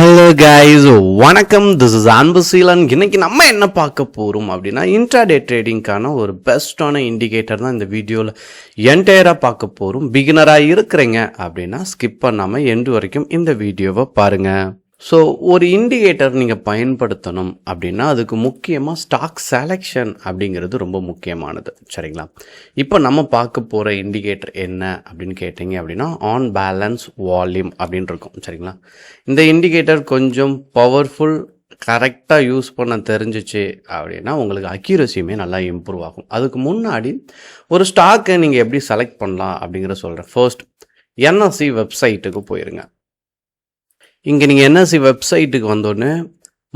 Hello guys, வணக்கம். This is Anbuseelan. இன்னைக்கு நம்ம என்ன பார்க்க போகிறோம் அப்படின்னா, இன்ட்ராடே ட்ரேடிங்கான ஒரு பெஸ்ட்டான இண்டிகேட்டர் தான் இந்த வீடியோவில் என்டையராக பார்க்க போகிறோம். பிகினராக இருக்கிறீங்க அப்படின்னா ஸ்கிப் பண்ணாமல் எண்டு வரைக்கும் இந்த வீடியோவை பாருங்கள். ஸோ ஒரு இண்டிகேட்டர் நீங்கள் பயன்படுத்தணும் அப்படின்னா அதுக்கு முக்கியமாக ஸ்டாக் செலெக்ஷன் அப்படிங்கிறது ரொம்ப முக்கியமானது, சரிங்களா? இப்போ நம்ம பார்க்க போகிற இண்டிகேட்டர் என்ன அப்படின்னு கேட்டிங்க அப்படின்னா ஆன் பேலன்ஸ் வால்யூம் அப்படின்னு இருக்கும், சரிங்களா? இந்த இண்டிகேட்டர் கொஞ்சம் பவர்ஃபுல், கரெக்டாக யூஸ் பண்ண தெரிஞ்சிச்சு அப்படின்னா உங்களுக்கு அக்யூரசியுமே நல்லா இம்ப்ரூவ் ஆகும். அதுக்கு முன்னாடி ஒரு ஸ்டாக்கை நீங்கள் எப்படி செலக்ட் பண்ணலாம் அப்படிங்கிற சொல்கிறேன். ஃபர்ஸ்ட் என்எஸ்சி வெப்சைட்டுக்கு போயிருங்க. இங்கே நீங்கள் என்எஸ்சி வெப்சைட்டுக்கு வந்தோடனே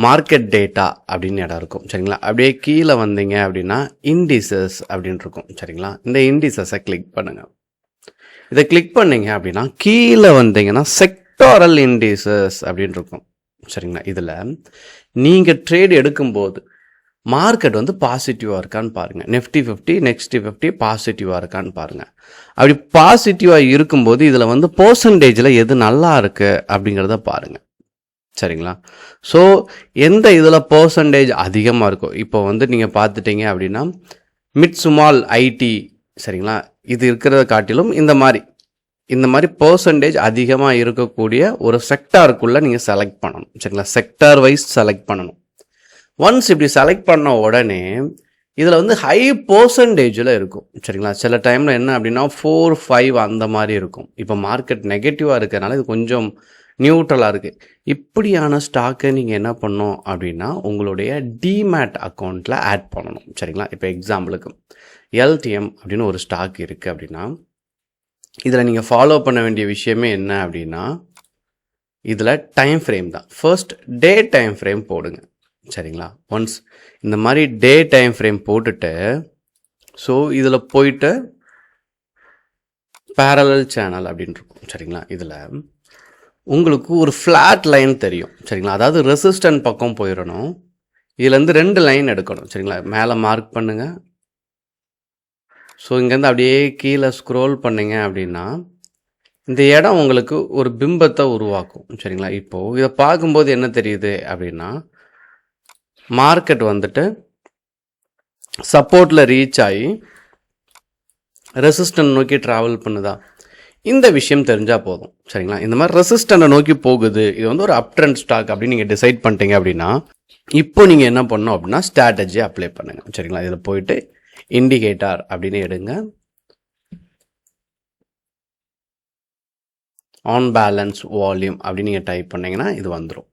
மார்க்கெட் டேட்டா அப்படின்னு இடம் இருக்கும், சரிங்களா? அப்படியே கீழே வந்தீங்க அப்படின்னா இண்டிசஸ் அப்படின்னு இருக்கும், சரிங்களா? இந்த இண்டிசஸை கிளிக் பண்ணுங்கள். இதை கிளிக் பண்ணிங்க அப்படின்னா கீழே வந்தீங்கன்னா செக்டாரல் இண்டிசஸ் அப்படின்னு இருக்கும், சரிங்களா? இதில் நீங்கள் ட்ரேட் எடுக்கும்போது மார்க்கெட் வந்து பாசிட்டிவாக இருக்கான்னு பாருங்கள். நிஃப்டி 50 நெக்ஸ்ட் 50 பாசிட்டிவாக இருக்கான்னு பாருங்கள். அப்படி பாசிட்டிவாக இருக்கும்போது இதில் வந்து பர்சன்டேஜில் எது நல்லா இருக்குது அப்படிங்கிறத பாருங்கள், சரிங்களா? ஸோ எந்த இதில் பர்சன்டேஜ் அதிகமாக இருக்கும், இப்போ வந்து நீங்கள் பார்த்துட்டீங்க அப்படின்னா மிட் ஸ்மால் ஐடி, சரிங்களா? இது இருக்கிறத காட்டிலும் இந்த மாதிரி பர்சன்டேஜ் அதிகமாக இருக்கக்கூடிய ஒரு செக்டாருக்குள்ளே நீங்கள் செலக்ட் பண்ணணும், சரிங்களா? செக்டார் வைஸ் செலக்ட் பண்ணணும். ஒன்ஸ் இப்படி செலக்ட் பண்ண உடனே இதில் வந்து ஹை பர்சன்டேஜில் இருக்கும், சரிங்களா? சில டைமில் என்ன அப்படின்னா 4, 5 அந்த மாதிரி இருக்கும். இப்போ மார்க்கெட் நெகட்டிவாக இருக்கிறதுனால இது கொஞ்சம் நியூட்ரலாக இருக்குது. இப்படியான ஸ்டாக்கை நீங்கள் என்ன பண்ணணும் அப்படின்னா உங்களுடைய டிமேட் அக்கௌண்ட்டில் ஆட் பண்ணணும், சரிங்களா? இப்போ எக்ஸாம்பிளுக்கு எல்டிஎம் அப்படின்னு ஒரு ஸ்டாக் இருக்குது அப்படின்னா இதில் நீங்கள் ஃபாலோ பண்ண வேண்டிய விஷயமே என்ன அப்படின்னா இதில் டைம் ஃப்ரேம் தான். ஃபர்ஸ்ட் டே டைம் ஃப்ரேம் போடுங்க, சரிங்களா? ஒன்ஸ் இந்த மாதிரி டே டைம் ஃப்ரேம் போட்டுட்டு ஸோ இதில் போயிட்டு பேரலல் சேனல் அப்படின்னு இருக்கும், சரிங்களா? இதில் உங்களுக்கு ஒரு ஃப்ளாட் லைன் தெரியும், சரிங்களா? அதாவது ரெசிஸ்டன்ட் பக்கம் போயிடணும். இதுலேருந்து 2 லைன் எடுக்கணும், சரிங்களா? மேலே மார்க் பண்ணுங்கள். ஸோ இங்கேருந்து அப்படியே கீழே ஸ்க்ரோல் பண்ணிங்க அப்படின்னா இந்த இடம் உங்களுக்கு ஒரு பிம்பத்தை உருவாக்கும், சரிங்களா? இப்போது இதை பார்க்கும்போது என்ன தெரியுது அப்படின்னா மார்க்கெட் வந்துட்டு சப்போர்ட்டில் ரீச் ஆகி ரெசிஸ்டன்ட் நோக்கி ட்ராவல் பண்ணுதா, இந்த விஷயம் தெரிஞ்சால் போதும், சரிங்களா? இந்த மாதிரி ரெசிஸ்டண்ட்டை நோக்கி போகுது, இது வந்து ஒரு அப் ட்ரெண்ட் ஸ்டாக் அப்படின்னு நீங்கள் டிசைட் பண்ணிட்டீங்க அப்படின்னா இப்போ நீங்கள் என்ன பண்ணணும் அப்படின்னா ஸ்ட்ராட்டஜி அப்ளை பண்ணுங்கள், சரிங்களா? இதில் போயிட்டு இண்டிகேட்டர் அப்படின்னு எடுங்க. ஆன் பேலன்ஸ் வால்யூம் அப்படின்னு நீங்கள் டைப் பண்ணிங்கன்னா இது வந்துடும்.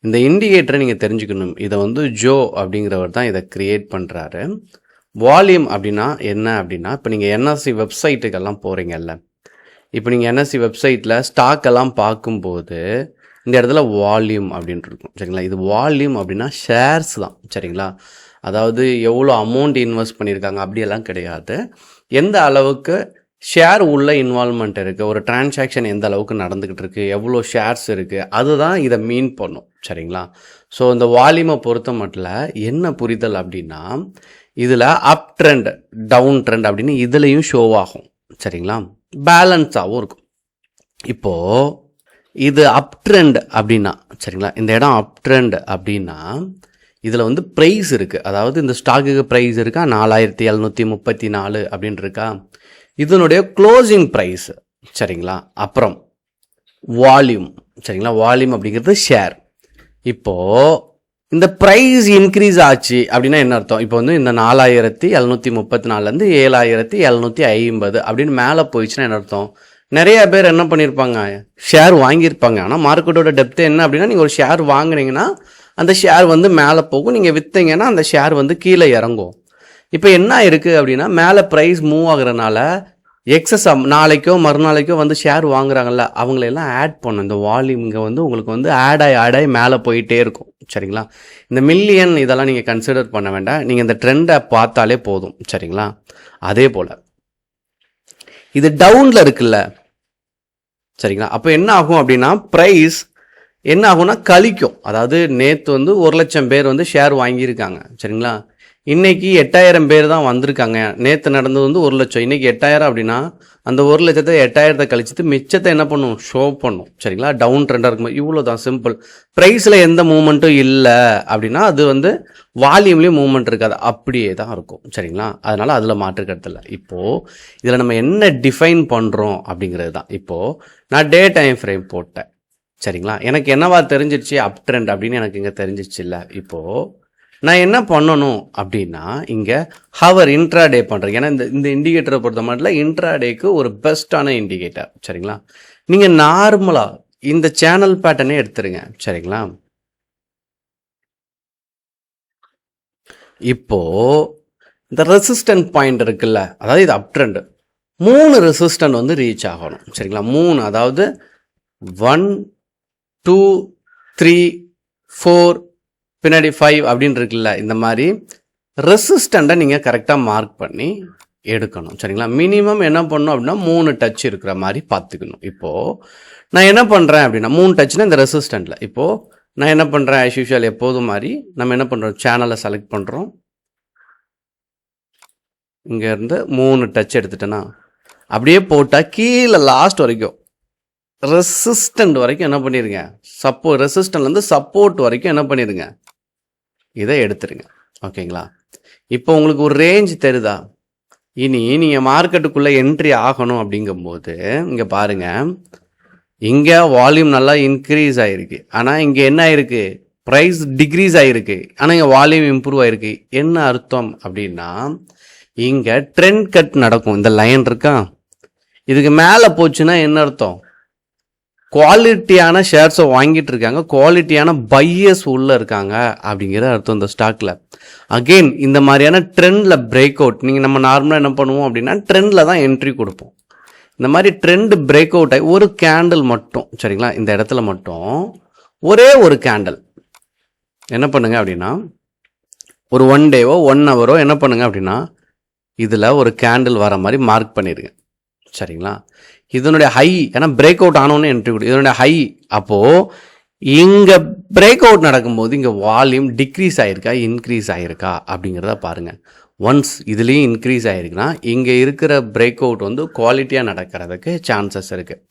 இந்த இண்டிகேட்டரை நீங்கள் தெரிஞ்சுக்கணும். இதை வந்து ஜோ அப்படிங்கிறவர் தான் இதை க்ரியேட் பண்ணுறாரு. வால்யூம் அப்படின்னா என்ன அப்படின்னா இப்போ நீங்கள் என்எஸ்சி வெப்சைட்டுக்கெல்லாம் போகிறீங்கல்ல, இப்போ நீங்கள் என்எஸ்சி வெப்சைட்டில் ஸ்டாக்கெல்லாம் பார்க்கும்போது இந்த இடத்துல வால்யூம் அப்படின்ட்டு இருக்கும், சரிங்களா? இது வால்யூம் அப்படின்னா ஷேர்ஸ் தான், சரிங்களா? அதாவது எவ்வளோ அமௌண்ட் இன்வெஸ்ட் பண்ணியிருக்காங்க அப்படியெல்லாம் கிடையாது. எந்த அளவுக்கு ஷேர் உள்ள இன்வால்மெண்ட் இருக்குது, ஒரு டிரான்சாக்ஷன் எந்த அளவுக்கு நடந்துக்கிட்டு இருக்குது, எவ்வளோ ஷேர்ஸ் இருக்குது, அதுதான் இதை மீன் பண்ணும், சரிங்களா? ஸோ இந்த வால்யூமை பொறுத்த மட்டும் என்ன புரிதல் அப்படின்னா இதில் அப் ட்ரெண்ட் டவுன் ட்ரெண்ட் அப்படின்னு இதுலேயும் ஷோ ஆகும், சரிங்களா? பேலன்ஸாகவும் இருக்கும். இப்போது இது அப் ட்ரெண்ட் அப்படின்னா, சரிங்களா, இந்த இடம் அப் ட்ரெண்ட் அப்படின்னா இதில் வந்து ப்ரைஸ் இருக்குது. அதாவது இந்த ஸ்டாக்குக்கு ப்ரைஸ் இருக்கா 4734 அப்படின்னு இருக்கா, இதனுடைய க்ளோசிங் ப்ரைஸ், சரிங்களா? அப்புறம் வால்யூம், சரிங்களா? வால்யூம் அப்படிங்கிறது ஷேர். இப்போது இந்த ப்ரைஸ் இன்க்ரீஸ் ஆச்சு அப்படின்னா என்ன அர்த்தம்? இப்போ வந்து இந்த 4734லேருந்து 7750 அப்படின்னு மேலே போயிடுச்சுன்னா என்ன அர்த்தம்? நிறைய பேர் என்ன பண்ணியிருப்பாங்க, ஷேர் வாங்கியிருப்பாங்க. ஆனால் மார்க்கெட்டோட டெப்த் என்ன அப்படின்னா நீங்கள் ஒரு ஷேர் வாங்கினீங்கன்னா அந்த ஷேர் வந்து மேலே போகும், நீங்கள் விற்றீங்கன்னா அந்த ஷேர் வந்து கீழே இறங்கும். இப்போ என்ன இருக்குது அப்படின்னா மேலே ப்ரைஸ் மூவ் ஆகுறதுனால எக்ஸஸ் நாளைக்கோ மறுநாளைக்கோ வந்து ஷேர் வாங்குறாங்கல்ல அவங்களெல்லாம் ஆட் பண்ணும். இந்த வால்யூம் இங்கே வந்து உங்களுக்கு வந்து ஆட் ஆகி மேலே போயிட்டே இருக்கும், சரிங்களா? இந்த மில்லியன் இதெல்லாம் நீங்கள் கன்சிடர் பண்ண வேண்டாம், நீங்கள் இந்த ட்ரெண்டை பார்த்தாலே போதும், சரிங்களா? அதே போல் இது டவுனில் இருக்குல்ல, சரிங்களா? அப்போ என்ன ஆகும் அப்படின்னா ப்ரைஸ் என்ன ஆகும்னா கழிக்கும். அதாவது நேற்று வந்து 1,00,000 பேர் வந்து ஷேர் வாங்கியிருக்காங்க, சரிங்களா? இன்னைக்கு 8000 பேர் தான் வந்திருக்காங்க. நேற்று நடந்தது வந்து 1 லட்சம், இன்னைக்கு 8000 அப்படின்னா அந்த 1 லட்சத்தை 8000 கழிச்சுட்டு மிச்சத்தை என்ன பண்ணும், ஷோ பண்ணும். சரிங்களா, டவுன் ட்ரெண்டாக இருக்கும். இவ்வளோ தான் சிம்பிள். ப்ரைஸில் எந்த மூவ்மெண்ட்டும் இல்லை அப்படின்னா அது வந்து வால்யூம்லேயும் மூவ்மெண்ட் இருக்காது, அப்படியே தான் இருக்கும். சரிங்களா, அதனால அதில் மாற்றுக்கிறது இல்லை. இப்போது இதில் நம்ம என்ன டிஃபைன் பண்ணுறோம் அப்படிங்கிறது தான். இப்போது நான் டே டைம் ஃப்ரேம் போட்டேன். சரிங்களா, எனக்கு என்னவா தெரிஞ்சிருச்சு, அப் ட்ரெண்ட் அப்படின்னு எனக்கு இங்கே தெரிஞ்சிச்சு இல்லை. இப்போது நான் என்ன பண்ணணும் அப்படின்னா இங்கே ஹவர் இன்ட்ராடே பண்ணுறேன். ஏன்னா இந்த இண்டிகேட்டரை பொறுத்த மட்டும் இன்ட்ராடேக்கு ஒரு பெஸ்ட்டான இண்டிகேட்டர். சரிங்களா, நீங்கள் நார்மலாக இந்த சேனல் பேட்டர்னே எடுத்துருங்க. சரிங்களா, இப்போ இந்த ரெசிஸ்டன்ட் பாயிண்ட் இருக்குல்ல, அதாவது இது அப் ட்ரெண்ட், 3 ரெசிஸ்டன்ட் வந்து ரீச் ஆகணும். சரிங்களா, 3, அதாவது 1 2 3 4 பின்னாடி 5 அப்படின்னு இருக்குல்ல, இந்த மாதிரி ரெசிஸ்டண்ட்டை நீங்கள் கரெக்டாக மார்க் பண்ணி எடுக்கணும். சரிங்களா, மினிமம் என்ன பண்ணணும் அப்படின்னா 3 டச் இருக்கிற மாதிரி பார்த்துக்கணும். இப்போது நான் என்ன பண்ணுறேன் அப்படின்னா 3 டச்னா இந்த ரெசிஸ்டண்ட்டில். இப்போது நான் என்ன பண்ணுறேன், ஆஸ் யூஷுவல் எப்போதும் மாதிரி நம்ம என்ன பண்ணுறோம், சேனலை செலக்ட் பண்ணுறோம். இங்கேருந்து 3 டச் எடுத்துட்டேன்னா அப்படியே போட்டால் கீழே லாஸ்ட் வரைக்கும் ரெசிஸ்டன்ட் வரைக்கும் என்ன பண்ணிடுங்க, ரெசிஸ்டன்ட்லேருந்து சப்போர்ட் வரைக்கும் என்ன பண்ணிடுங்க, இதை எடுத்துருங்க. ஓகேங்களா, இப்போ உங்களுக்கு ஒரு ரேஞ்ச் தெரியுதா? இனி நீங்கள் மார்க்கெட்டுக்குள்ளே என்ட்ரி ஆகணும் அப்படிங்கும்போது இங்கே பாருங்கள், இங்கே வால்யூம் நல்லா இன்க்ரீஸ் ஆகிருக்கு, ஆனால் இங்கே என்ன ஆயிருக்கு, ப்ரைஸ் டிக்ரீஸ் ஆகிருக்கு, ஆனால் இங்கே வால்யூம் இம்ப்ரூவ் ஆகிருக்கு. என்ன அர்த்தம் அப்படின்னா இங்கே ட்ரெண்ட் கட் நடக்கும். இந்த லைன் இருக்கா, இதுக்கு மேலே போச்சுன்னா என்ன அர்த்தம், குவாலிட்டியான ஷேர்ஸை வாங்கிட்டு இருக்காங்க, குவாலிட்டியான பையர்ஸ் உள்ள இருக்காங்க அப்படிங்கிற அர்த்தம் இந்த ஸ்டாக்ல. அகெயின் இந்த மாதிரியான ட்ரெண்ட்ல பிரேக் அவுட், நீங்கள் நம்ம நார்மலாக என்ன பண்ணுவோம் அப்படின்னா ட்ரெண்ட்ல தான் என்ட்ரி கொடுப்போம். இந்த மாதிரி ட்ரெண்ட் பிரேக் அவுட் ஆகி ஒரு கேண்டில் மட்டும், சரிங்களா, இந்த இடத்துல மட்டும் ஒரே ஒரு கேண்டில் என்ன பண்ணுங்க அப்படின்னா ஒரு 1 டேவோ 1 ஹவரோ என்ன பண்ணுங்க அப்படின்னா இதில் ஒரு கேண்டில் வர மாதிரி மார்க் பண்ணிடுங்க. சரிங்களா, இதனுடைய ஹை, ஏன்னா பிரேக் அவுட் ஆனோன்னு என்ட்ரி கொடு, இதனுடைய ஹை. அப்போது இங்கே பிரேக் அவுட் நடக்கும்போது இங்கே வால்யூம் டிக்ரீஸ் ஆகிருக்கா இன்க்ரீஸ் ஆகிருக்கா அப்படிங்கிறத பாருங்கள். ஒன்ஸ் இதுலேயும் இன்க்ரீஸ் ஆகிருக்குன்னா இங்கே இருக்கிற பிரேக் அவுட் வந்து குவாலிட்டியாக நடக்கிறதுக்கு சான்சஸ் இருக்குது.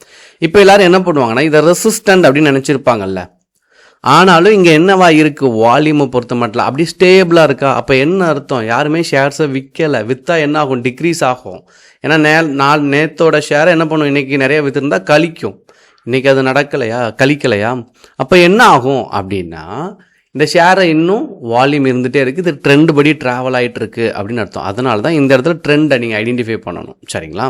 இப்போ எல்லோரும் என்ன பண்ணுவாங்கன்னா இதை ரெசிஸ்டன்ட் அப்படின்னு நினச்சிருப்பாங்கல்ல, ஆனாலும் இங்கே என்னவா இருக்குது, வால்யூமை பொறுத்த மட்டும் அப்படி ஸ்டேபிளாக இருக்கா. அப்போ என்ன அர்த்தம், யாருமே ஷேர்ஸை விற்கலை, விற்றா என்ன ஆகும், டிக்ரீஸ் ஆகும். ஏன்னா நேத்தோட ஷேரை என்ன பண்ணும், இன்றைக்கி நிறைய விற்றுருந்தா கழிக்கும், இன்றைக்கி அது நடக்கலையா, கழிக்கலையா. அப்போ என்ன ஆகும் அப்படின்னா இந்த ஷேரை இன்னும் வால்யூம் இருந்துகிட்டே இருக்குது, இது ட்ரெண்ட் படி ட்ராவல் ஆகிட்டு இருக்கு அப்படின்னு அர்த்தம். அதனால தான் இந்த இடத்துல ட்ரெண்டை நீங்கள் ஐடென்டிஃபை பண்ணணும். சரிங்களா,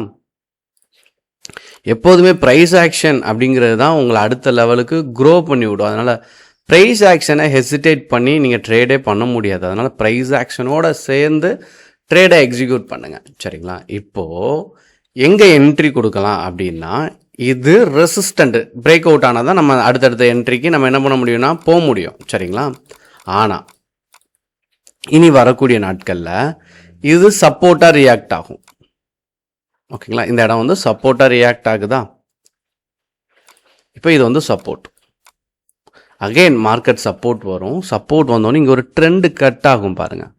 எப்போதுமே ப்ரைஸ் ஆக்ஷன் அப்படிங்கிறது தான் உங்களை அடுத்த லெவலுக்கு க்ரோ பண்ணி விடும். அதனால் ப்ரைஸ் ஆக்ஷனை ஹெசிடேட் பண்ணி நீங்கள் ட்ரேடே பண்ண முடியாது. அதனால் ப்ரைஸ் ஆக்ஷனோட சேர்ந்து ட்ரேடை எக்ஸிக்யூட் பண்ணுங்கள். சரிங்களா, இப்போது எங்கே என்ட்ரி கொடுக்கலாம் அப்படின்னா இது ரெசிஸ்டண்ட் பிரேக் அவுட் ஆனால் தான் நம்ம அடுத்தடுத்த என்ட்ரிக்கு நம்ம என்ன பண்ண முடியும்னா போக முடியும். சரிங்களா, ஆனால் இனி வரக்கூடிய நாட்களில் இது சப்போர்ட்டாக ரியாக்ட் ஆகும். ஓகேங்களா, இந்த இடம் வந்து சப்போர்ட்டாக ரியாக்ட் ஆகுதா, இப்போ இது வந்து சப்போர்ட். அகெயின் மார்க்கெட் சப்போர்ட் வரும், சப்போர்ட் வந்தோடனே இங்கே ஒரு ட்ரெண்டு கட் ஆகும் பாருங்கள்.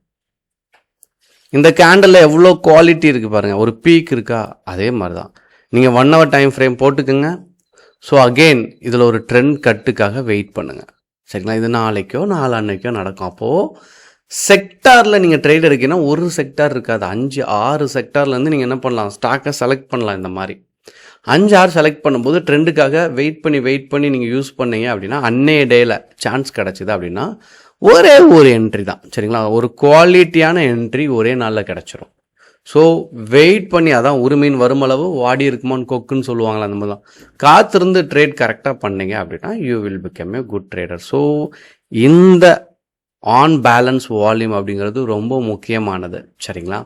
இந்த கேண்டலில் எவ்வளோ குவாலிட்டி இருக்குது பாருங்கள், ஒரு பீக் இருக்கா, அதே மாதிரி தான் நீங்கள் 1 ஹவர் டைம் ஃப்ரேம் போட்டுக்குங்க. ஸோ அகெயின் இதில் ஒரு ட்ரெண்ட் கட்டுக்காக வெயிட் பண்ணுங்கள். சரிங்களா, இது நாளைக்கோ நாளான்னைக்கோ நடக்கும். அப்போது செக்டாரில் நீங்கள் ட்ரேட் எடுக்கீங்கன்னா ஒரு செக்டார் இருக்காது, 5-6 செக்டார்லேருந்து நீங்கள் என்ன பண்ணலாம், ஸ்டாக்கை செலக்ட் பண்ணலாம். இந்த மாதிரி 5-6 செலக்ட் பண்ணும்போது ட்ரெண்டுக்காக வெயிட் பண்ணி நீங்கள் யூஸ் பண்ணீங்க அப்படின்னா அன்னைய டேயில் சான்ஸ் கிடச்சிது அப்படின்னா ஒரே ஒரு என்ட்ரி தான். சரிங்களா, ஒரு குவாலிட்டியான என்ட்ரி ஒரே நாளில் கிடச்சிரும். ஸோ வெயிட் பண்ணி, அதான் ஒரு மீன் வருமளவு வாடி இருக்குமான்னு கொக்குன்னு சொல்லுவாங்களா, அந்த மாதிரி தான் காத்திருந்து ட்ரேட் கரெக்டாக பண்ணீங்க அப்படின்னா you will become a good trader. So இந்த ஆன் பேலன்ஸ் வால்யூம் அப்படிங்கிறது ரொம்ப முக்கியமானது. சரிங்களா,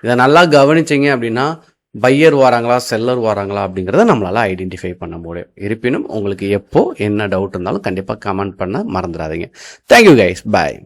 இதை நல்லா கவனிச்சிங்க அப்படின்னா பையர் வராங்களா செல்லர் வராங்களா அப்படிங்கிறத நம்மளால் ஐடென்டிஃபை பண்ண முடியும். இருப்பினும் உங்களுக்கு எப்போ என்ன டவுட் இருந்தாலும் கண்டிப்பாக கமெண்ட் பண்ண மறந்துடாதீங்க. தேங்க்யூ கைஸ், பாய்.